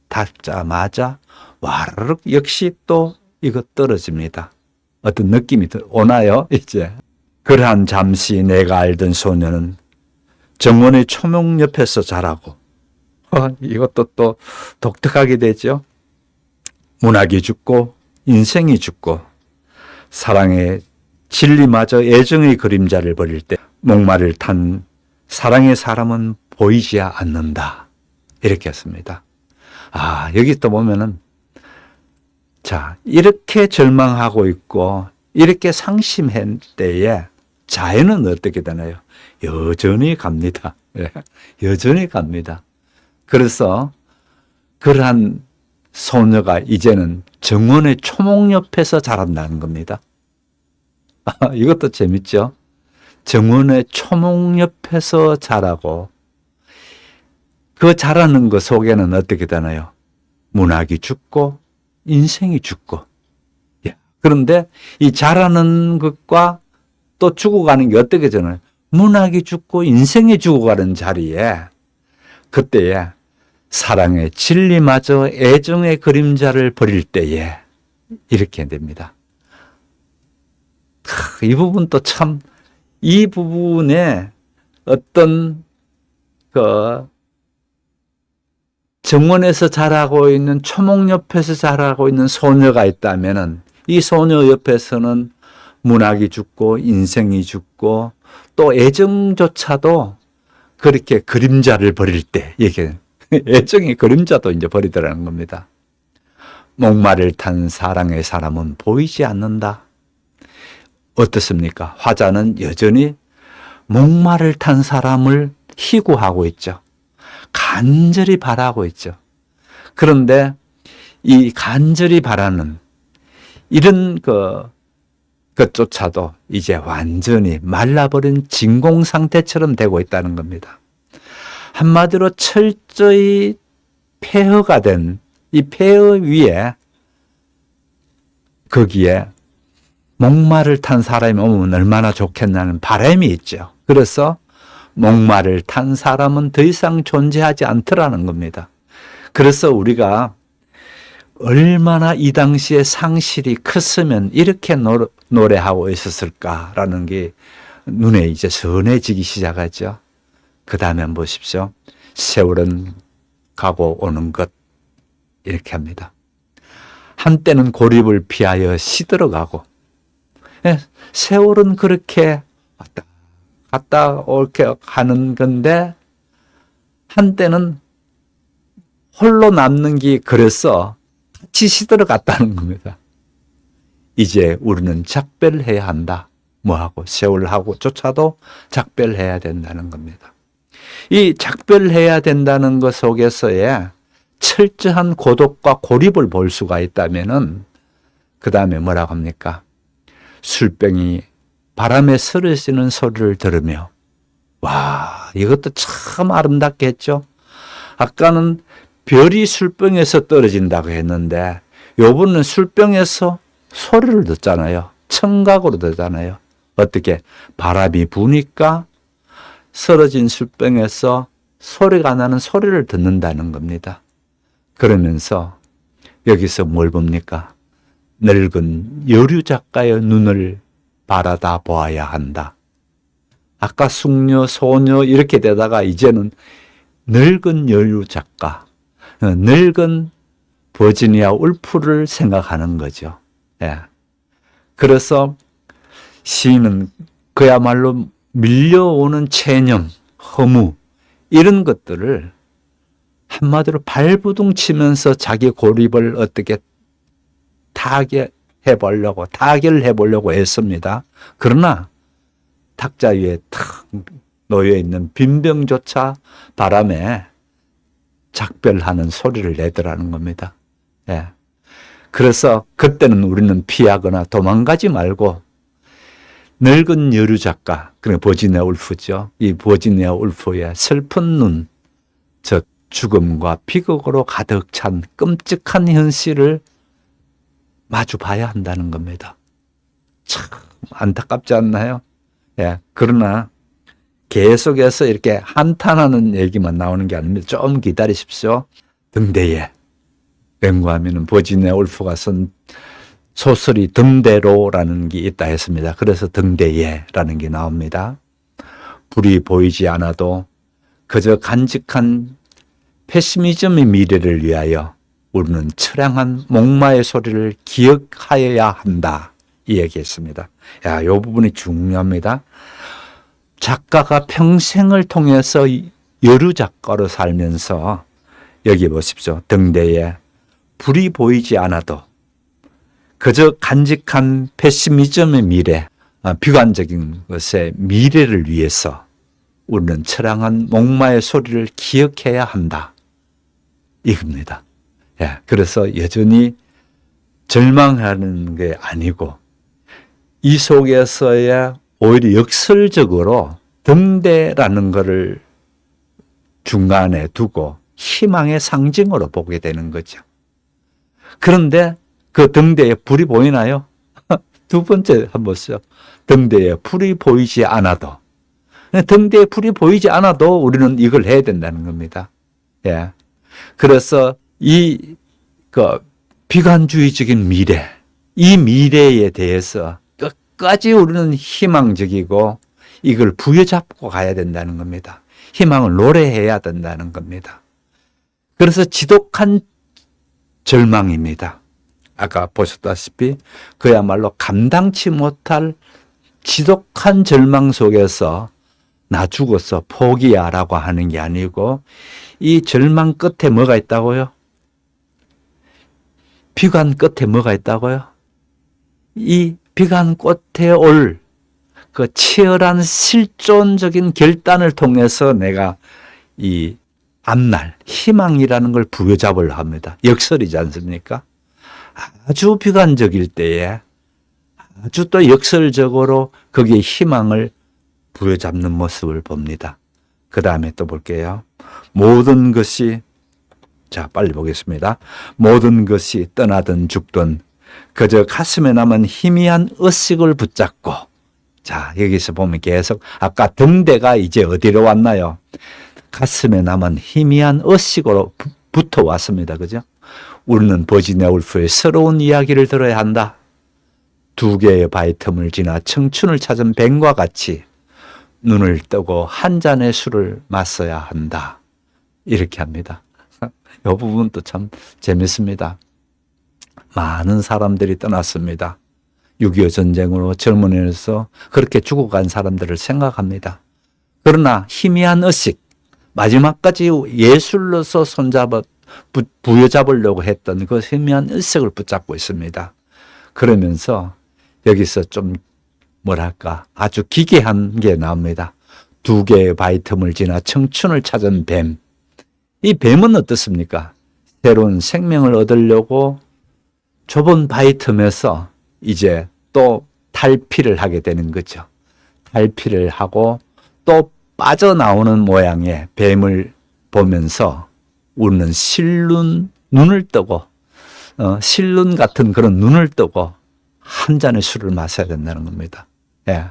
닿자마자 와르륵 역시 또 이거 떨어집니다. 어떤 느낌이 오나요? 이제 그러한 잠시 내가 알던 소녀는 정원의 초목 옆에서 자라고, 이것도 또 독특하게 되죠. 문학이 죽고 인생이 죽고 사랑의 진리마저 애정의 그림자를 버릴 때 목마를 탄 사랑의 사람은 보이지 않는다, 이렇게 했습니다. 아, 여기 또 보면은 자, 이렇게 절망하고 있고 이렇게 상심할 때에 자연은 어떻게 되나요? 여전히 갑니다. 예, 여전히 갑니다. 그래서 그러한 소녀가 이제는 정원의 초목 옆에서 자란다는 겁니다. 이것도 재밌죠? 정원의 초목 옆에서 자라고 그 자라는 것 속에는 어떻게 되나요? 문학이 죽고 인생이 죽고. 그런데 이 자라는 것과 또 죽어가는 게 어떻게 되나요? 문학이 죽고 인생이 죽어가는 자리에 그때에 사랑의 진리마저 애정의 그림자를 버릴 때에 이렇게 됩니다. 이 부분도 참, 이 부분에 어떤 정원에서 자라고 있는 초목 옆에서 자라고 있는 소녀가 있다면은 이 소녀 옆에서는 문학이 죽고 인생이 죽고 또 애정조차도 그렇게 그림자를 버릴 때 이게 애정의 그림자도 이제 버리더라는 겁니다. 목마를 탄 사랑의 사람은 보이지 않는다. 어떻습니까? 화자는 여전히 목마를 탄 사람을 희구하고 있죠. 간절히 바라고 있죠. 그런데 이 간절히 바라는 이런 그조차도 이제 완전히 말라버린 진공 상태처럼 되고 있다는 겁니다. 한마디로 철저히 폐허가 된 이 폐허 위에 거기에 목마를 탄 사람이 오면 얼마나 좋겠냐는 바람이 있죠. 그래서 목마를 탄 사람은 더 이상 존재하지 않더라는 겁니다. 그래서 우리가 얼마나 이 당시에 상실이 컸으면 이렇게 노래하고 있었을까라는 게 눈에 이제 선해지기 시작하죠. 그 다음에 보십시오. 세월은 가고 오는 것 이렇게 합니다. 한때는 고립을 피하여 시들어가고 세월은 그렇게 왔다 갔다 이렇게 가는 건데 한때는 홀로 남는 게 그래서 같이 시들어갔다는 겁니다. 이제 우리는 작별해야 한다. 뭐하고 세월하고 쫓아도 작별해야 된다는 겁니다. 이 작별해야 된다는 것 속에서의 철저한 고독과 고립을 볼 수가 있다면은 그 다음에 뭐라고 합니까? 술병이 바람에 쓰러지는 소리를 들으며 와 이것도 참 아름답게 했죠. 아까는 별이 술병에서 떨어진다고 했는데 요번은 술병에서 소리를 듣잖아요. 청각으로 듣잖아요. 어떻게? 바람이 부니까 쓰러진 술병에서 소리가 나는 소리를 듣는다는 겁니다. 그러면서 여기서 뭘 봅니까? 늙은 여류 작가의 눈을 바라다 보아야 한다. 아까 숙녀, 소녀 이렇게 되다가 이제는 늙은 여류 작가, 늙은 버지니아 울프를 생각하는 거죠. 예. 그래서 시인은 그야말로 밀려오는 체념, 허무 이런 것들을 한마디로 발부둥 치면서 자기 고립을 어떻게 타결해 보려고 했습니다. 그러나 탁자 위에 탁 놓여 있는 빈병조차 바람에 작별하는 소리를 내더라는 겁니다. 예. 그래서 그때는 우리는 피하거나 도망가지 말고 늙은 여류 작가, 그러니까 버지니아 울프죠. 이 버지니아 울프의 슬픈 눈, 저 죽음과 비극으로 가득 찬 끔찍한 현실을 마주 봐야 한다는 겁니다. 참 안타깝지 않나요? 예. 그러나 계속해서 이렇게 한탄하는 얘기만 나오는 게 아닙니다. 좀 기다리십시오. 등대에 맹구하면은 버지니아 울프가 쓴 소설이 등대로라는 게 있다 했습니다. 그래서 등대에라는 게 나옵니다. 불이 보이지 않아도 그저 간직한 페시미즘의 미래를 위하여 우리는 처량한 목마의 소리를 기억하여야 한다. 이 얘기했습니다. 야, 이 부분이 중요합니다. 작가가 평생을 통해서 여류 작가로 살면서 여기 보십시오. 등대에 불이 보이지 않아도 그저 간직한 페시미즘의 미래, 비관적인 것의 미래를 위해서 우리는 처량한 목마의 소리를 기억해야 한다. 이겁니다. 예, 그래서 여전히 절망하는 게 아니고 이 속에서야 오히려 역설적으로 등대라는 것을 중간에 두고 희망의 상징으로 보게 되는 거죠. 그런데 그 등대에 불이 보이나요? 두 번째 한번 보세요. 등대에 불이 보이지 않아도, 등대에 불이 보이지 않아도 우리는 이걸 해야 된다는 겁니다. 예. 그래서 비관주의적인 미래, 이 미래에 대해서 끝까지 우리는 희망적이고 이걸 부여잡고 가야 된다는 겁니다. 희망을 노래해야 된다는 겁니다. 그래서 지독한 절망입니다. 아까 보셨다시피 그야말로 감당치 못할 지독한 절망 속에서 나 죽었어 포기야 라고 하는 게 아니고 이 절망 끝에 뭐가 있다고요? 비관 끝에 뭐가 있다고요? 이 비관 끝에 올 그 치열한 실존적인 결단을 통해서 내가 이 앞날 희망이라는 걸 부여잡으려 합니다. 역설이지 않습니까? 아주 비관적일 때에 아주 또 역설적으로 거기에 희망을 부여잡는 모습을 봅니다. 그 다음에 또 볼게요. 모든 것이, 자, 빨리 보겠습니다. 모든 것이 떠나든 죽든 그저 가슴에 남은 희미한 의식을 붙잡고, 자, 여기서 보면 계속 아까 등대가 이제 어디로 왔나요? 가슴에 남은 희미한 의식으로 붙어 왔습니다. 그죠? 우리는 버지니아 울프의 새로운 이야기를 들어야 한다. 두 개의 바위 틈을 지나 청춘을 찾은 뱀과 같이 눈을 뜨고 한 잔의 술을 마셔야 한다. 이렇게 합니다. 이 부분도 참 재밌습니다. 많은 사람들이 떠났습니다. 6.25 전쟁으로 젊은이에서 그렇게 죽어간 사람들을 생각합니다. 그러나 희미한 의식, 마지막까지 예술로서 부여잡으려고 했던 그 희미한 의식을 붙잡고 있습니다. 그러면서 여기서 좀 뭐랄까 아주 기괴한 게 나옵니다. 두 개의 바위 틈을 지나 청춘을 찾은 뱀. 이 뱀은 어떻습니까? 새로운 생명을 얻으려고 좁은 바위 틈에서 이제 또 탈피를 하게 되는 거죠. 탈피를 하고 또 빠져나오는 모양의 뱀을 보면서 우리는 눈을 뜨고 실눈 같은 그런 눈을 뜨고 한 잔의 술을 마셔야 된다는 겁니다. 예.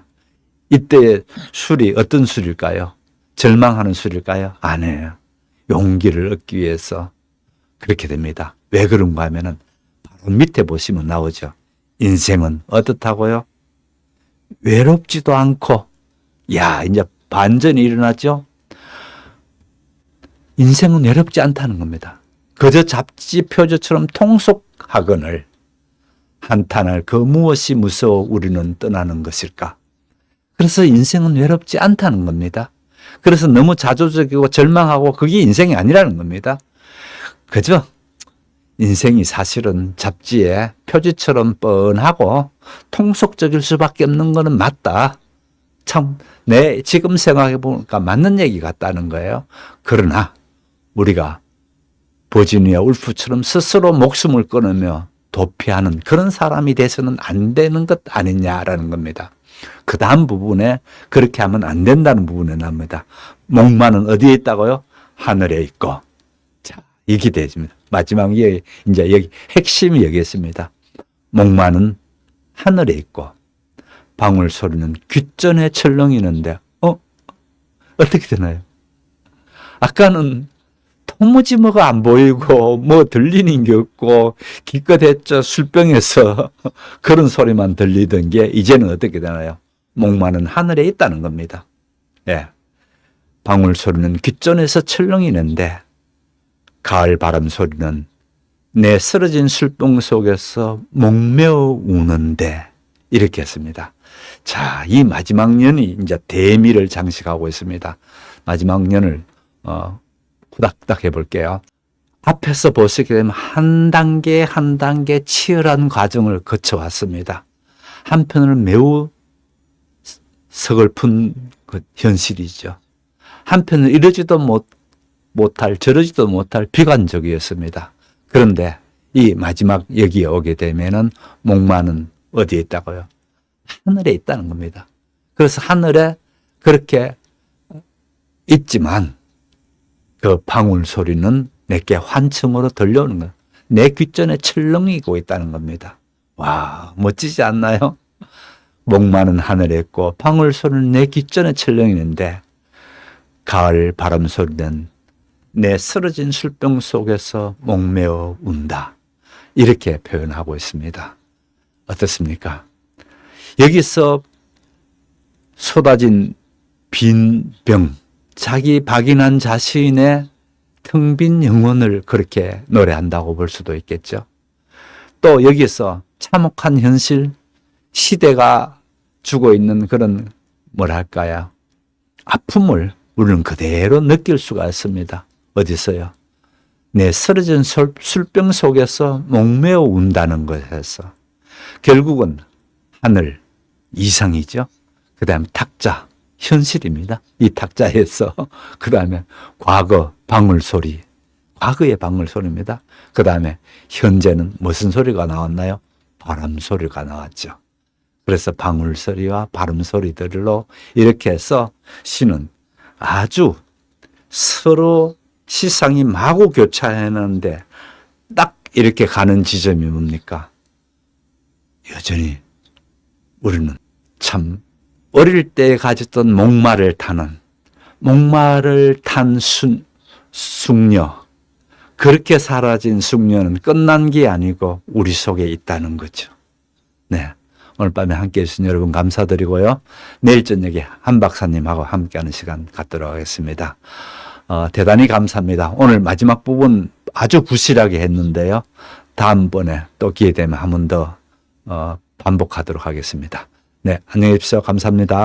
이때 술이 어떤 술일까요? 절망하는 술일까요? 아니에요. 용기를 얻기 위해서 그렇게 됩니다. 왜 그런가 하면은 바로 밑에 보시면 나오죠. 인생은 어떻다고요? 외롭지도 않고, 야, 이제 반전이 일어나죠? 인생은 외롭지 않다는 겁니다. 그저 잡지 표지처럼 통속하거늘 한탄할 그 무엇이 무서워 우리는 떠나는 것일까? 그래서 인생은 외롭지 않다는 겁니다. 그래서 너무 자조적이고 절망하고 그게 인생이 아니라는 겁니다. 그죠? 인생이 사실은 잡지에 표지처럼 뻔하고 통속적일 수밖에 없는 거는 맞다. 참, 지금 생각해 보니까 맞는 얘기 같다는 거예요. 그러나 우리가 버지니아 울프처럼 스스로 목숨을 끊으며 도피하는 그런 사람이 돼서는 안 되는 것 아니냐라는 겁니다. 그 다음 부분에 그렇게 하면 안 된다는 부분에 나옵니다. 목마는 어디에 있다고요? 하늘에 있고. 자, 이게 되집니다. 마지막에 이제 여기 핵심이 여기 있습니다. 목마는 하늘에 있고 방울 소리는 귓전에 철렁이는데 어떻게 되나요? 아까는 도무지뭐가 안 보이고 뭐 들리는 게 없고 기껏 했죠. 술병에서 그런 소리만 들리던 게 이제는 어떻게 되나요? 목마는 하늘에 있다는 겁니다. 예. 방울 소리는 귓전에서 철렁이는데 가을 바람 소리는 내 쓰러진 술병 속에서 목매어 우는데 이렇게 했습니다. 자, 이 마지막 년이 이제 대미를 장식하고 있습니다. 마지막 년을 후닥닥 해볼게요. 앞에서 보시게 되면 한 단계 한 단계 치열한 과정을 거쳐왔습니다. 한편으로는 매우 서글픈 그 현실이죠. 한편은 이러지도 못할 저러지도 못할 비관적이었습니다. 그런데 이 마지막 여기에 오게 되면은 목마는 어디에 있다고요? 하늘에 있다는 겁니다. 그래서 하늘에 그렇게 있지만 그 방울 소리는 내게 환청으로 들려오는 거예요. 내 귓전에 철렁이고 있다는 겁니다. 와, 멋지지 않나요? 목마는 하늘에 있고 방울 소리는 내 귓전에 철렁이는데 가을 바람 소리는 내 쓰러진 술병 속에서 목매어 운다. 이렇게 표현하고 있습니다. 어떻습니까? 여기서 쏟아진 빈 병, 자기 박인한 자신의 텅 빈 영혼을 그렇게 노래한다고 볼 수도 있겠죠. 또 여기서 참혹한 현실, 시대가 주고 있는 그런 뭐랄까요? 아픔을 우리는 그대로 느낄 수가 있습니다. 어디서요? 내 쓰러진 술병 속에서 목매어 운다는 것에서 결국은 하늘, 이상이죠. 그 다음에 탁자, 현실입니다. 이 탁자에서 그 다음에 과거, 방울소리, 과거의 방울소리입니다. 그 다음에 현재는 무슨 소리가 나왔나요? 바람소리가 나왔죠. 그래서 방울소리와 바람소리들로 이렇게 해서 시는 아주 서로 시상이 마구 교차하는데 딱 이렇게 가는 지점이 뭡니까? 여전히 우리는 참 어릴 때 가졌던 목마를 탄 숙녀, 그렇게 사라진 숙녀는 끝난 게 아니고 우리 속에 있다는 거죠. 네, 오늘 밤에 함께해 주신 여러분 감사드리고요. 내일 저녁에 한 박사님하고 함께하는 시간 갖도록 하겠습니다. 대단히 감사합니다. 오늘 마지막 부분 아주 부실하게 했는데요. 다음번에 또 기회 되면 한 번 더 반복하도록 하겠습니다. 네, 안녕히 계십시오. 감사합니다.